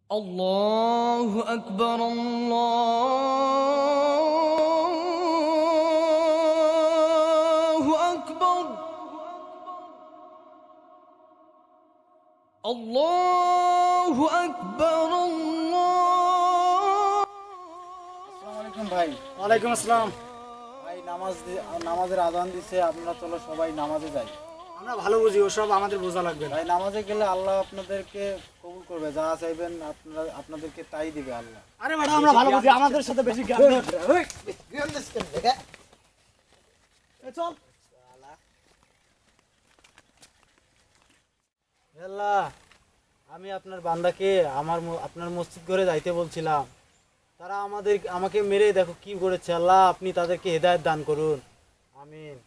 الله أكبر الله أكبر الله أكبر الله আসসালামু আলাইকুম ভাই। ওয়ালাইকুম আসসালাম ভাই। নামাজের আজান দিছে, আপনারা চলো সবাই নামাজে যাই। আমরা ভালো বুঝি, ওসব আমাদের বোঝা লাগবে না। ভাই নামাজে গেলে আল্লাহ আপনাদেরকে কবুল করবে, যা চাইবেন আপনাদেরকে তাই দিবে আল্লাহ। আরে ম্যাডাম, আমরা ভালো বুঝি, আমাদের সাথে বেশি জ্ঞান নেই। এই চল। আল্লাহ, আমি আপনার বান্দাকে আপনার মসজিদ করে যাইতে বলছিলাম, তারা আমাকে মেরে দেখো কি করেছে। আল্লাহ, আপনি তাদেরকে হেদায়েত দান করুন, আমিন।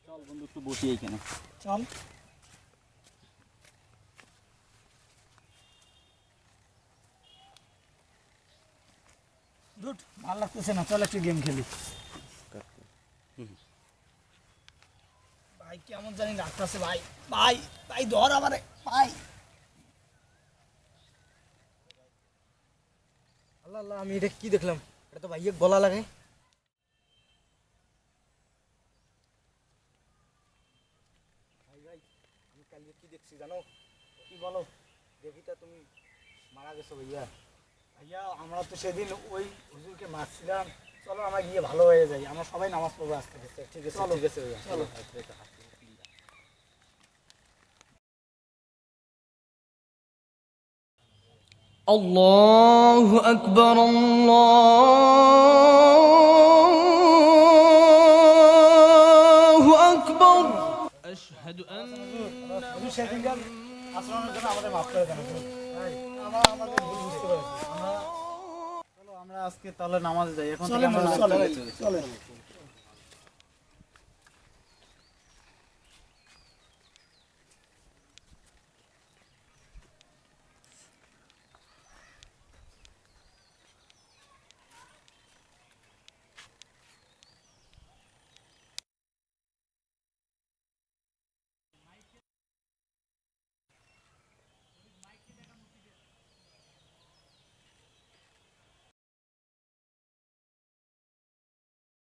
চল বন্ধু, একটু বসি এইখানে। চল। দুট ভালো লাগতেছে না, চল একটু গেম খেলি। ভাই কেমন জানি লাগতেছে ভাই। ভাই ভাই ধর আমারে ভাই। আল্লাহ আল্লাহ, আমি এটা কি দেখলাম? এটা তো ভাইয়ের গলা লাগে। ভাই ভাই, আমি কালকে কি দেখছি জানো? কি বলো? দেখি তা তুমি মারা গেছো ভাইয়া। ভাইয়া, আমরা তো সেদিন ওই হুজুরকে মারছিলাম। চলো আমরা গিয়ে ভালো হয়ে যাই, আমরা সবাই নামাজ পড়বো আজ থেকে। ঠিক আছে চলো। ঠিক আছে ভাইয়া, চলো। الله أكبر الله أكبر أشهد أن হুজুর সেদিনকার আচরণের জন্য আমাদের মাফ করে দেন হুজুর। ভাই, আমাদের ভুল বুঝতে পেরেছি। চলো আমরা আজকে তাহলে নামাজে যাই। এখন থেকে চলেন, আমরা চলেন, চলেন।